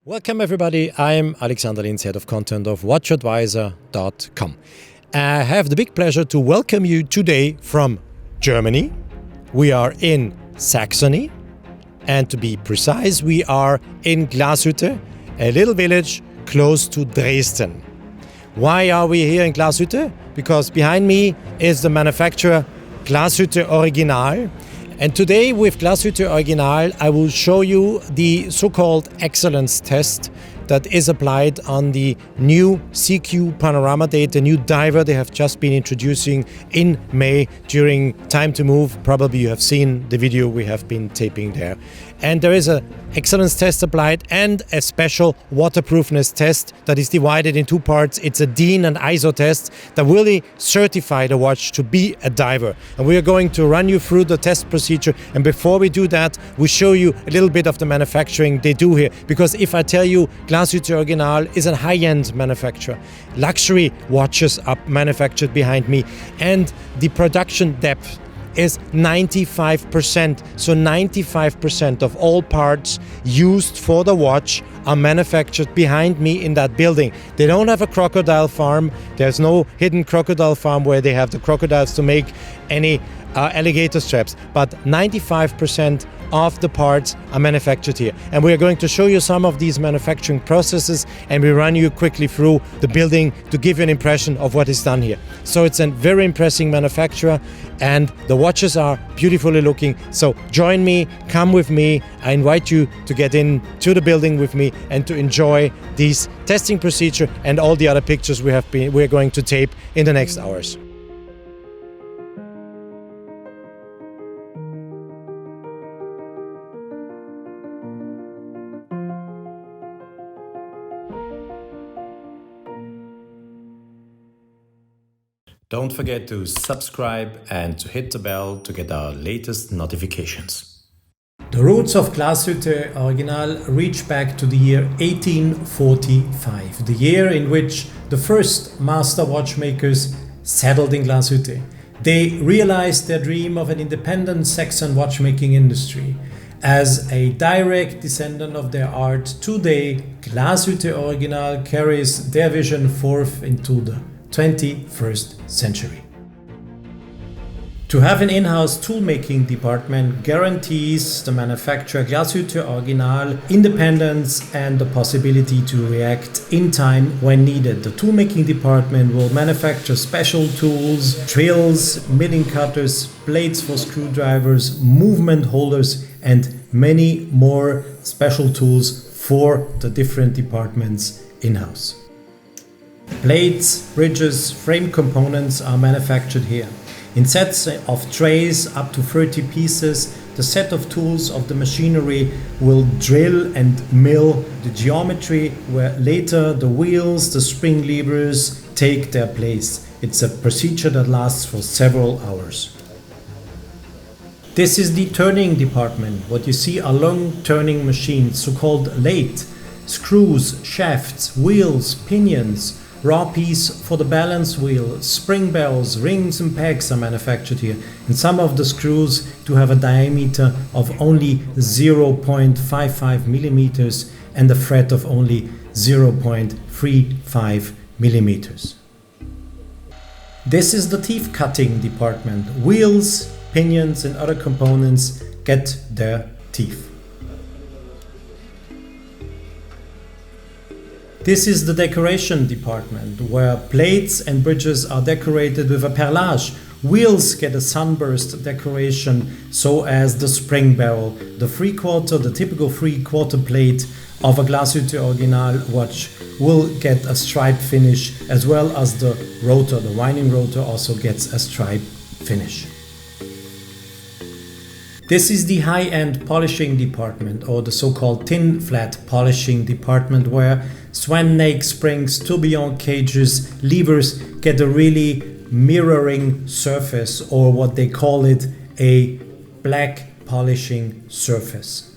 Welcome everybody, I'm Alexander Linz, Head of Content of WatchAdvisor.com. I have the big pleasure to welcome you today from Germany. We are in Saxony, and to be precise, we are in Glashütte, a little village close to Dresden. Why are we here in Glashütte? Because behind me is the manufacturer glashuetteoriginal. And today with glashuetteoriginal, I will show you the so-called excellence test that is applied on the new SeaQ Panorama Date, the new diver they have just been introducing in May during Time to Move. Probably you have seen the video we have been taping there. And there is an excellence test applied and a special waterproofness test that is divided in two parts. It's a DIN and ISO test that really certify the watch to be a diver. And we are going to run you through the test procedure. And before we do that, we show you a little bit of the manufacturing they do here. Because if I tell you glashuetteoriginal is a high-end manufacturer, luxury watches are manufactured behind me, and the production depth is 95%. So 95% of all parts used for the watch are manufactured behind me in that building. They don't have a crocodile farm. There's no hidden crocodile farm where they have the crocodiles to make any alligator-Straps, but 95% of the parts are manufactured here. And we are going to show you some of these manufacturing processes, and we run you quickly through the building to give you an impression of what is done here. So it's a very impressive manufacturer, and the watches are beautifully looking. So join me, come with me. I invite you to get into the building with me and to enjoy this testing procedure and all the other pictures we're going to tape in the next hours. Don't forget to subscribe and to hit the bell to get our latest notifications. The roots of glashuetteoriginal reach back to the year 1845, the year in which the first master watchmakers settled in Glashütte. They realized their dream of an independent Saxon watchmaking industry. As a direct descendant of their art, today glashuetteoriginal carries their vision forth into the 21st century. To have an in-house toolmaking department guarantees the manufacturer glashuetteoriginal independence and the possibility to react in time when needed. The toolmaking department will manufacture special tools, drills, milling cutters, blades for screwdrivers, movement holders, and many more special tools for the different departments in-house. Blades, bridges, frame components are manufactured here. In sets of trays up to 30 pieces, the set of tools of the machinery will drill and mill the geometry, where later the wheels, the spring levers take their place. It's a procedure that lasts for several hours. This is the turning department. What you see are long turning machines, so-called lathe, screws, shafts, wheels, pinions, raw piece for the balance wheel, spring barrels, rings and pegs are manufactured here, and some of the screws do have a diameter of only 0.55 millimeters and a thread of only 0.35 millimeters. This is the teeth cutting department. Wheels, pinions and other components get their teeth. This is the decoration department, where plates and bridges are decorated with a perlage. Wheels get a sunburst decoration, so as the spring barrel. The typical three-quarter plate of a glashuetteoriginal watch will get a stripe finish, as well as the rotor. The winding rotor also gets a stripe finish. This is the high-end polishing department, or the so-called tin flat polishing department, where swan neck springs, tourbillon cages, levers get a really mirroring surface, or what they call it, a black polishing surface.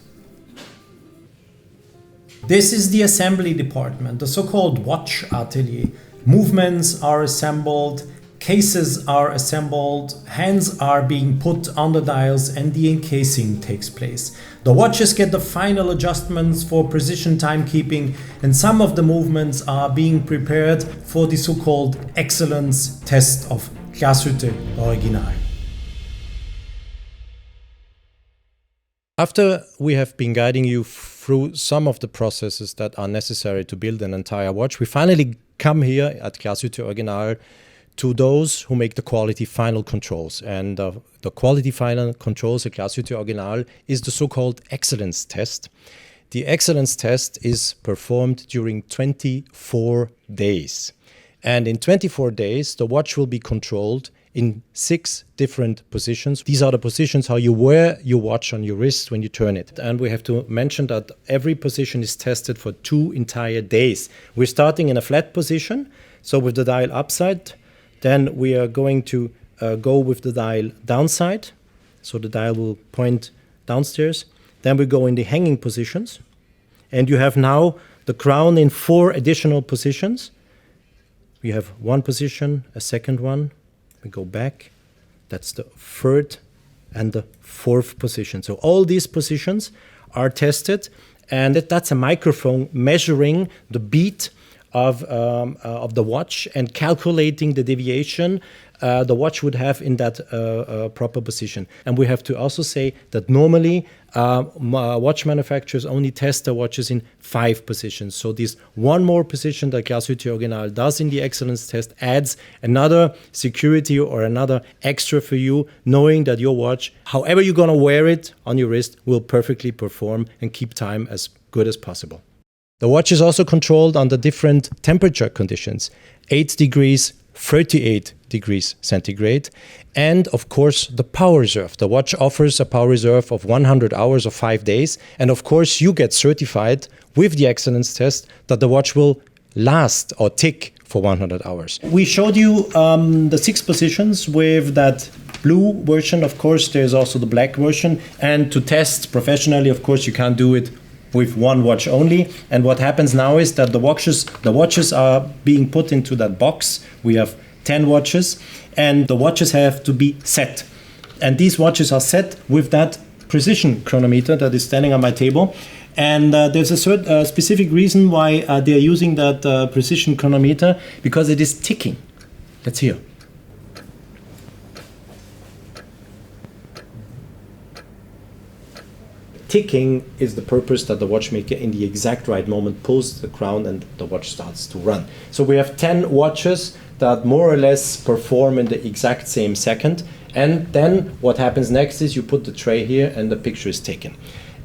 This is the assembly department, the so-called watch atelier. Movements are assembled, cases are assembled, hands are being put on the dials, and the encasing takes place. The watches get the final adjustments for precision timekeeping, and some of the movements are being prepared for the so-called excellence test of Glashütte-Original. After we have been guiding you through some of the processes that are necessary to build an entire watch, we finally come here at Glashütte-Original to those who make the quality final controls. And the quality final controls at Glashütte-Original is the so-called excellence test. The excellence test is performed during 24 days. And in 24 days, the watch will be controlled in 6 different positions. These are the positions how you wear your watch on your wrist when you turn it. And we have to mention that every position is tested for 2 entire days. We're starting in a flat position, so with the dial upside. Then we are going to go with the dial downside, so the dial will point downstairs. Then we go in the hanging positions, and you have now the crown in 4 additional positions. We have 1 position, a second one. We go back, that's the 3rd and the 4th position. So all these positions are tested, and that's a microphone measuring the beat of the watch and calculating the deviation the watch would have in that proper position. And we have to also say that normally watch manufacturers only test their watches in 5 positions. So this one more position that Glashütte-Original does in the excellence test adds another security or another extra for you, knowing that your watch, however you're gonna wear it on your wrist, will perfectly perform and keep time as good as possible. The watch is also controlled under different temperature conditions, 8 degrees, 38 degrees centigrade, and of course the power reserve. The watch offers a power reserve of 100 hours or 5 days, and of course you get certified with the excellence test that the watch will last or tick for 100 hours. We showed you the 6 positions with that blue version. Of course there's also the black version, and to test professionally, of course, you can't do it with one watch only. And what happens now is that the watches are being put into that box. We have 10 watches, and the watches have to be set. And these watches are set with that precision chronometer that is standing on my table. And there's a specific reason why they're using that precision chronometer, because it is ticking. Let's hear. Ticking is the purpose that the watchmaker in the exact right moment pulls the crown and the watch starts to run. So we have 10 watches that more or less perform in the exact same second. And then what happens next is you put the tray here and the picture is taken.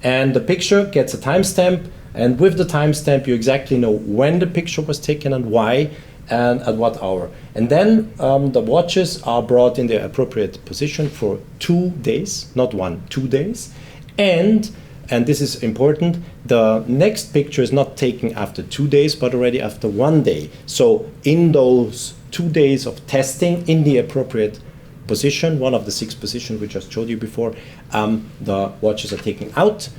And the picture gets a timestamp, and with the timestamp you exactly know when the picture was taken and why and at what hour. And then the watches are brought in their appropriate position for 2 days, not 1, 2 days. And this is important, the next picture is not taken after 2 days, but already after 1 day. So in those 2 days of testing in the appropriate position, one of the 6 positions we just showed you before, the watches are taken out.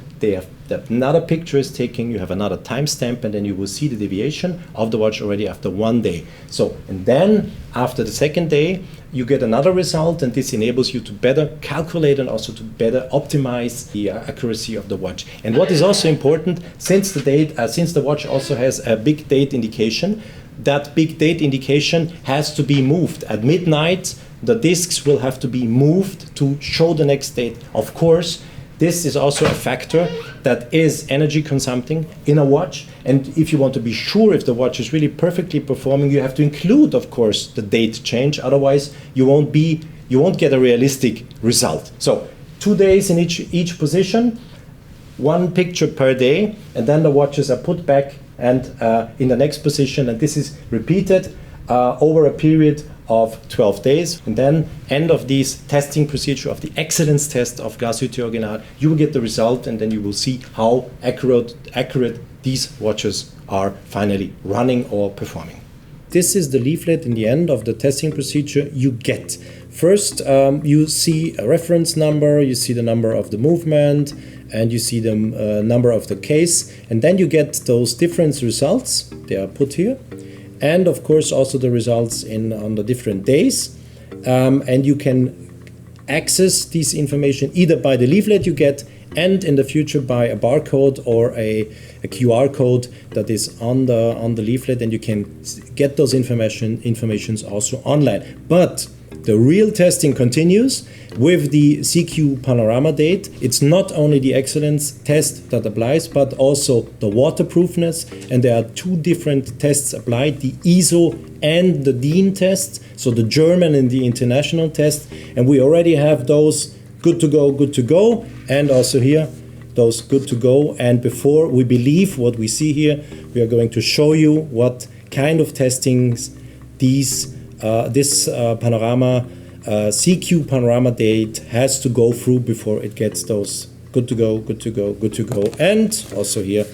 Another picture is taken, you have another timestamp, and then you will see the deviation of the watch already after 1 day. So, and then after the 2nd day, you get another result, and this enables you to better calculate and also to better optimize the accuracy of the watch. And what is also important, since the watch also has a big date indication, that big date indication has to be moved. At midnight, the discs will have to be moved to show the next date. Of course, this is also a factor that is energy consuming in a watch. And if you want to be sure if the watch is really perfectly performing, you have to include, of course, the date change. Otherwise, you won't get a realistic result. So 2 days in each position, 1 picture per day, and then the watches are put back and in the next position. And this is repeated over a period of 12 days. And then end of this testing procedure of the excellence test of Glashütte-Original, you will get the result, and then you will see how accurate these watches are finally running or performing. This is the leaflet in the end of the testing procedure you get. First, you see a reference number, you see the number of the movement, and you see the number of the case, and then you get those different results. They are put here. and of course also the results on the different days. And you can access this information either by the leaflet you get, and in the future by a barcode or a QR code that is on the leaflet, and you can get those informations also online. But the real testing continues with the SeaQ Panorama Date. It's not only the excellence test that applies, but also the waterproofness, and there are two different tests applied, the ISO and the DIN tests, so the German and the international test, and we already have those good to go, and also here those good to go. And before we believe what we see here, we are going to show you what kind of testings this panorama SeaQ Panorama Date has to go through before it gets those good to go, and also here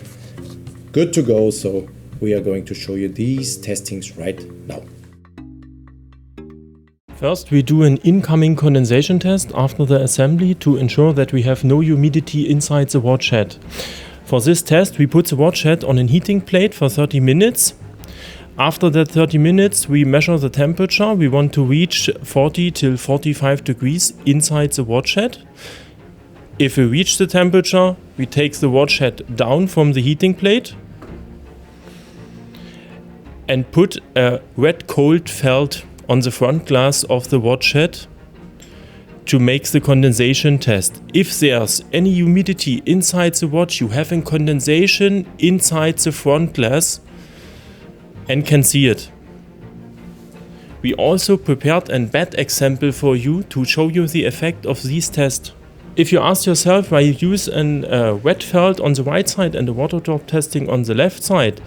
good to go. So we are going to show you these testings right now. First, we do an incoming condensation test after the assembly to ensure that we have no humidity inside the watch head. For this test, we put the watch head on a heating plate for 30 minutes. After that 30 minutes, we measure the temperature. We want to reach 40 till 45 degrees inside the watch head. If we reach the temperature, we take the watch head down from the heating plate and put a wet cold felt on the front glass of the watch head to make the condensation test. If there's any humidity inside the watch, you have a condensation inside the front glass and can see it. We also prepared a bad example for you to show you the effect of this test. If you ask yourself why you use a wet felt on the right side and a water drop testing on the left side,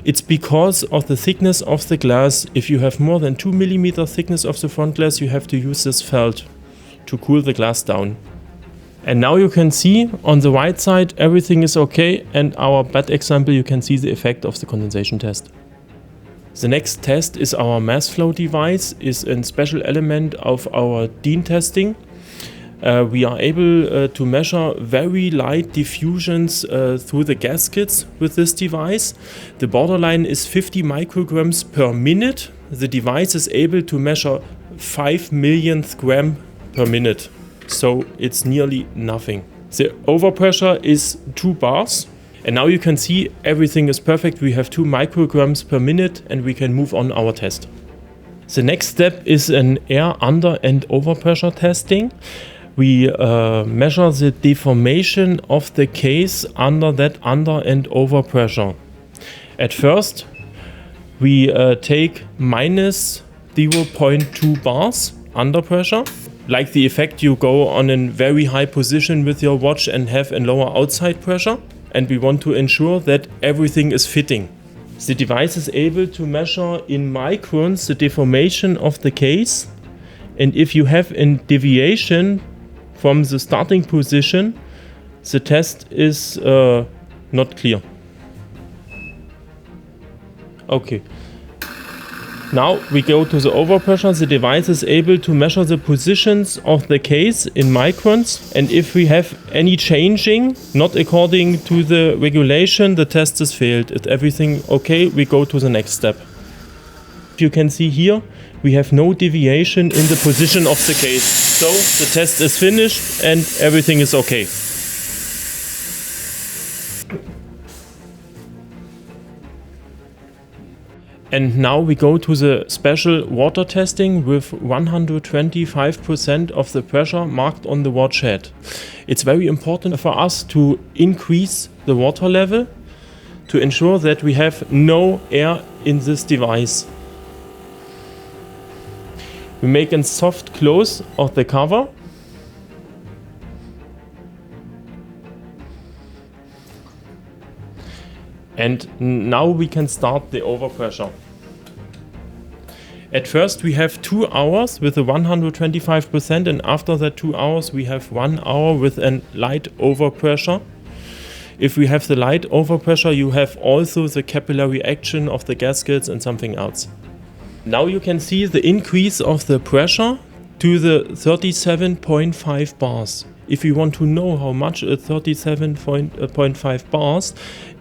it's because of the thickness of the glass. If you have more than 2 mm thickness of the front glass, you have to use this felt to cool the glass down. And now you can see on the right side everything is okay, and our bad example you can see the effect of the condensation test. The next test is our mass flow device, is a special element of our DIN testing. We are able to measure very light diffusions through the gaskets with this device. The borderline is 50 micrograms per minute. The device is able to measure 5 millionth gram per minute, so it's nearly nothing. The overpressure is 2 bars. And now you can see everything is perfect. We have 2 micrograms per minute and we can move on our test. The next step is an air under and overpressure testing. We measure the deformation of the case under that under and overpressure. At first, we take minus 0.2 bars under pressure. Like the effect, you go on a very high position with your watch and have a lower outside pressure. And we want to ensure that everything is fitting. The device is able to measure in microns the deformation of the case. And if you have a deviation from the starting position, the test is not clear. Okay. Now we go to the overpressure. The device is able to measure the positions of the case in microns, and if we have any changing not according to the regulation, the test is failed. If everything okay, we go to the next step. You can see here we have no deviation in the position of the case, so the test is finished and everything is okay. And now we go to the special water testing with 125% of the pressure marked on the watch head. It's very important for us to increase the water level to ensure that we have no air in this device. We make a soft close of the cover. And now we can start the overpressure. At first we have 2 hours with a 125%, and after that 2 hours we have 1 hour with a light overpressure. If we have the light overpressure, you have also the capillary action of the gaskets and something else. Now you can see the increase of the pressure to the 37.5 bars. if you want to know how much a 37.5 bars,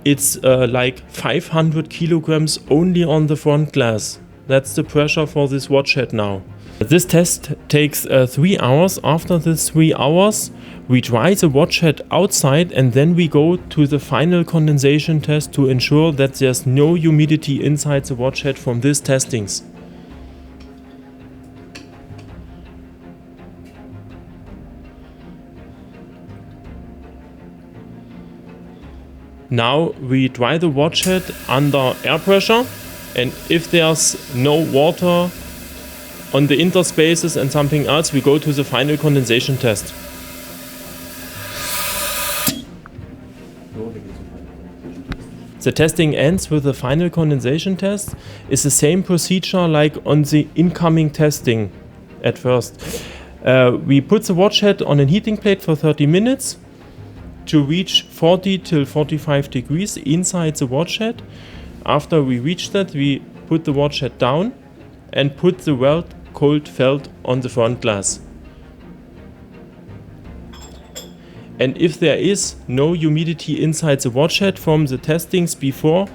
it's like 500 kilograms only on the front glass. That's the pressure for this watch head now. This test takes 3 hours. After this 3 hours, we dry the watch head outside and then we go to the final condensation test to ensure that there's no humidity inside the watch head from these testings. Now we dry the watch head under air pressure, and if there's no water on the interspaces and something else, we go to the final condensation test. The testing ends with the final condensation test. It's the same procedure like on the incoming testing at first. We put the watch head on a heating plate for 30 minutes to reach 40 till 45 degrees inside the watch head. After we reach that, we put the watch head down and put the wet cold felt on the front glass. And if there is no humidity inside the watch head from the testings before,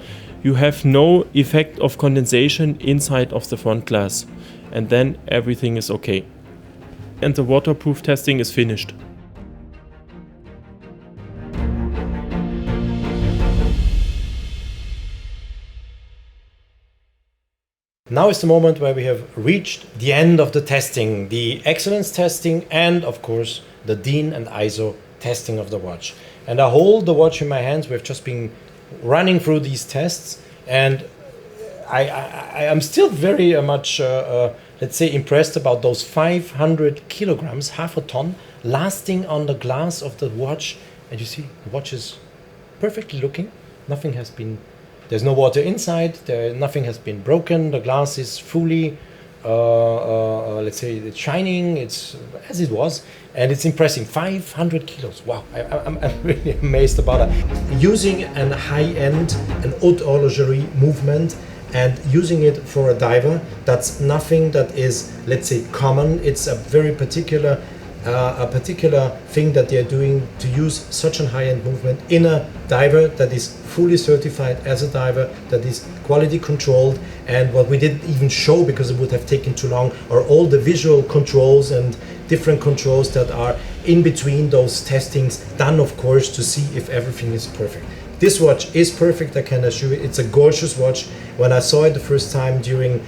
you have no effect of condensation inside of the front glass. And then everything is okay. And the waterproof testing is finished. Now is the moment where we have reached the end of the testing, the excellence testing, and of course the DIN and ISO testing of the watch. And I hold the watch in my hands. We've just been running through these tests, and I am still very much, let's say, impressed about those 500 kilograms, half a ton, lasting on the glass of the watch. And you see, the watch is perfectly looking. Nothing has been. There's no water inside, nothing has been broken, the glass is fully, let's say, it's shining, it's as it was, and it's impressive. 500 kilos, wow, I'm really amazed about that. Using a high-end, an haute horlogerie movement, and using it for a diver, that's nothing that is, let's say, common. It's a very particular thing that they're doing to use such a high-end movement in a diver that is fully certified as a diver, that is quality controlled. And what we didn't even show, because it would have taken too long, are all the visual controls and different controls that are in between those testings, done of course to see if everything is perfect. This watch is perfect, I can assure you. It's a gorgeous watch. When I saw it the first time during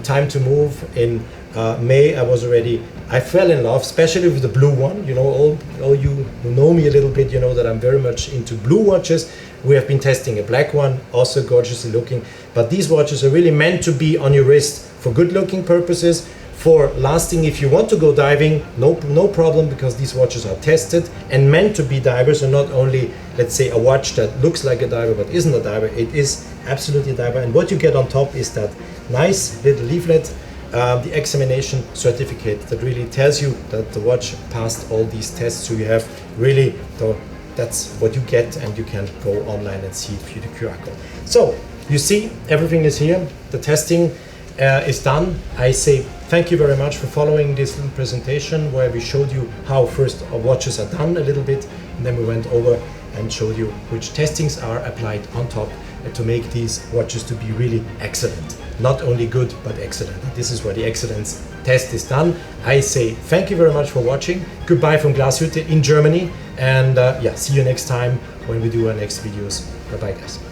Time to Move in May, I fell in love, especially with the blue one. You know, all you who know me a little bit, you know that I'm very much into blue watches. We have been testing a black one, also gorgeously looking. But these watches are really meant to be on your wrist for good looking purposes, for lasting. If you want to go diving, no problem, because these watches are tested and meant to be divers, and not only, let's say, a watch that looks like a diver but isn't a diver. It is absolutely a diver. And what you get on top is that nice little leaflet, the examination certificate that really tells you that the watch passed all these tests. So you have really, that's what you get, and you can go online and see it through the QR code. So you see, everything is here. The testing is done. I say thank you very much for following this little presentation where we showed you how first our watches are done a little bit, and then we went over and showed you which testings are applied on top to make these watches to be really excellent. Not only good, but excellent. This is where the excellence test is done. I say thank you very much for watching. Goodbye from Glashütte in Germany. And yeah, see you next time when we do our next videos. Bye bye, guys.